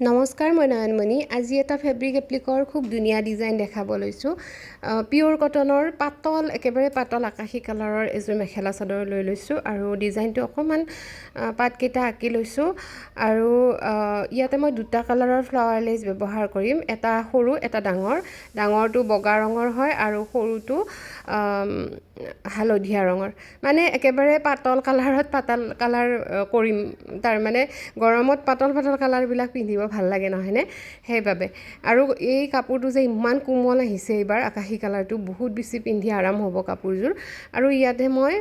নমস্কাৰ, মই নয়নমণি। আজি এটা ফেব্ৰিক এপ্লিকৰ খুব ধুনীয়া ডিজাইন দেখাব লৈছোঁ। পিয়'ৰ কটনৰ একেবাৰে পাতল আকাশী কালাৰৰ এযোৰ মেখেলা চাদৰ লৈ লৈছোঁ আৰু ডিজাইনটো অকণমান পাতকেইটা আঁকি লৈছোঁ আৰু ইয়াতে মই দুটা কালাৰৰ ফ্লাৱাৰ লেচ ব্যৱহাৰ কৰিম। এটা সৰু, এটা ডাঙৰ। ডাঙৰটো বগা ৰঙৰ হয় আৰু সৰুটো হালধীয়া ৰঙৰ। মানে একেবাৰে পাতল কালাৰ কৰিম। তাৰমানে গৰমত পাতল কালাৰবিলাক পিন্ধিব ভাল লাগে নহয়নে, সেইবাবে। আৰু এই কাপোৰটো যে ইমান কোমল আহিছে এইবাৰ, আকাশী কালাৰটো বহুত বেছি পিন্ধি আৰাম হ'ব কাপোৰযোৰ। আৰু ইয়াতে মই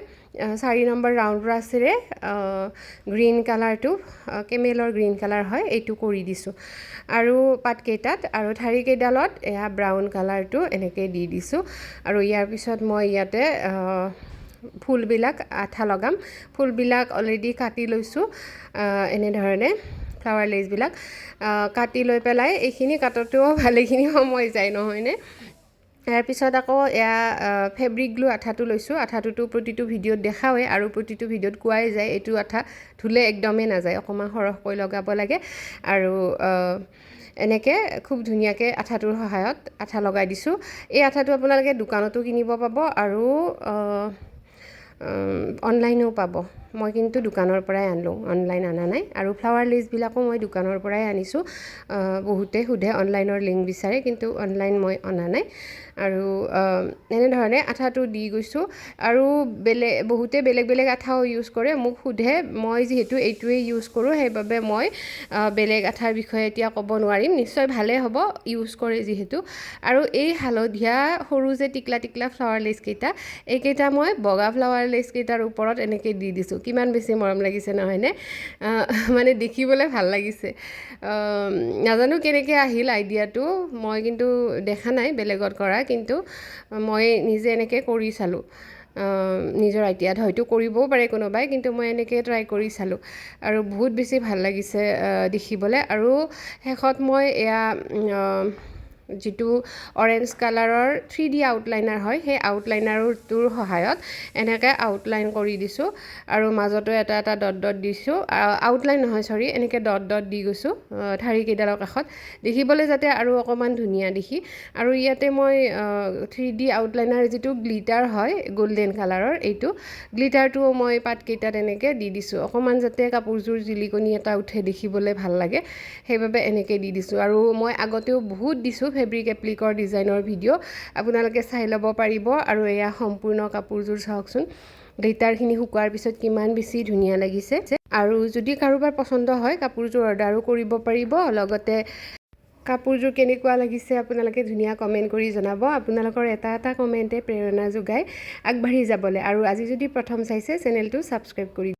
4 নম্বৰ ৰাউণ্ড ব্ৰাছেৰে গ্ৰীণ কালাৰটো, কেমেলৰ গ্ৰীণ কালাৰ হয়, এইটো কৰি দিছোঁ। আৰু পাতকেইটাত আৰু ঠাৰিকেইডালত এয়া ব্ৰাউন কালাৰটো এনেকৈ দি দিছোঁ। আৰু ইয়াৰ পিছত মই ইয়াতে ফুলবিলাক আঠা লগাম। ফুলবিলাক অলৰেডি কাটি লৈছোঁ এনেধৰণে। ফ্লাৱাৰ লেচবিলাক কাটি লৈ পেলাই এইখিনি কাটোতেও ভালেখিনি সময় যায় নহয়নে। ইয়াৰ পিছত আকৌ এয়া ফেব্ৰিক গ্লু আঠাটো লৈছোঁ। আঠাটোতো প্ৰতিটো ভিডিঅ'ত দেখাওঁৱেই আৰু প্ৰতিটো ভিডিঅ'ত কোৱাই যায় এইটো আঠা ধুলে একদমেই নাযায়, অকণমান সৰহকৈ লগাব লাগে। আৰু এনেকৈ খুব ধুনীয়াকৈ আঠাটোৰ সহায়ত আঠা লগাই দিছোঁ। এই আঠাটো আপোনালোকে দোকানতো কিনিব পাব আৰু অনলাইনো পাব। মই কিন্তু দোকানৰ পৰাই আনিলোঁ, অনলাইন অনা নাই। আৰু ফ্লাৱাৰ লেচবিলাকো মই দোকানৰ পৰাই আনিছোঁ। বহুতে সোধে অনলাইনৰ লিংক বিচাৰে, কিন্তু অনলাইন মই অনা নাই। আৰু এনেধৰণে আঠাটো দি গৈছোঁ। আৰু বহুতে বেলেগ আঠাও ইউজ কৰে। মোক সোধে, মই যিহেতু এইটোৱেই ইউজ কৰোঁ সেইবাবে মই বেলেগ আঠাৰ বিষয়ে এতিয়া ক'ব নোৱাৰিম। নিশ্চয় ভালেই হ'ব ইউজ কৰে যিহেতু। আৰু এই হালধীয়া সৰু যে টিকলা ফ্লাৱাৰ লেচকেইটা, এইকেইটা মই বগা ফ্লাৱাৰ লেচকেইটাৰ ওপৰত এনেকৈ দি দিছোঁ। কিমান বেছি মৰম লাগিছে নহয়নে। মানে দেখিবলৈ ভাল লাগিছে। নাজানো কেনেকৈ আহিল আইডিয়াটো, মই কিন্তু দেখা নাই বেলেগত কৰা, কিন্তু মই নিজে এনেকৈ কৰি চালোঁ। নিজৰ আইডিয়াত হয়তো কৰিবও পাৰে কোনোবাই, কিন্তু মই এনেকৈ ট্ৰাই কৰি চালোঁ আৰু বহুত বেছি ভাল লাগিছে দেখিবলৈ। আৰু শেষত মই এয়া যিটো অৰেঞ্জ কালাৰৰ 3D আউটলাইনাৰ হয়, সেই আউটলাইনাৰটোৰ সহায়ত এনেকৈ আউটলাইন কৰি দিছোঁ। আৰু মাজতো এটা ডট দিছোঁ। আউটলাইন নহয়, চৰি, এনেকৈ ডট দি গৈছোঁ ঠাৰিকেইডালৰ কাষত, দেখিবলৈ যাতে আৰু অকণমান ধুনীয়া দেখি। আৰু ইয়াতে মই 3D আউটলাইনাৰ যিটো গ্লিটাৰ হয় গল্ডেন কালাৰৰ, এইটো গ্লিটাৰটোও মই পাতকেইটাত এনেকৈ দি দিছোঁ, অকণমান যাতে কাপোৰযোৰ জিলিকনি এটা উঠে, দেখিবলৈ ভাল লাগে, সেইবাবে এনেকৈ দি দিছোঁ। আৰু মই আগতেও বহুত দিছোঁ ফেব্ৰিক এপ্লিকৰ ডিজাইনৰ ভিডিঅ', আপোনালোকে চাই ল'ব পাৰিব। আৰু এয়া সম্পূৰ্ণ কাপোৰযোৰ চাওকচোন, গ্লিটাৰখিনি শুকোৱাৰ পিছত কিমান বেছি ধুনীয়া লাগিছে। আৰু যদি কাৰোবাৰ পচন্দ হয় কাপোৰযোৰ অৰ্ডাৰো কৰিব পাৰিব। লগতে কাপোৰযোৰ কেনেকুৱা লাগিছে আপোনালোকে ধুনীয়া কমেণ্ট কৰি জনাব। আপোনালোকৰ এটা কমেণ্টে প্ৰেৰণা যোগায় আগবাঢ়ি যাবলৈ। আৰু আজি যদি প্ৰথম চাইছে চেনেলটো ছাবস্ক্ৰাইব কৰি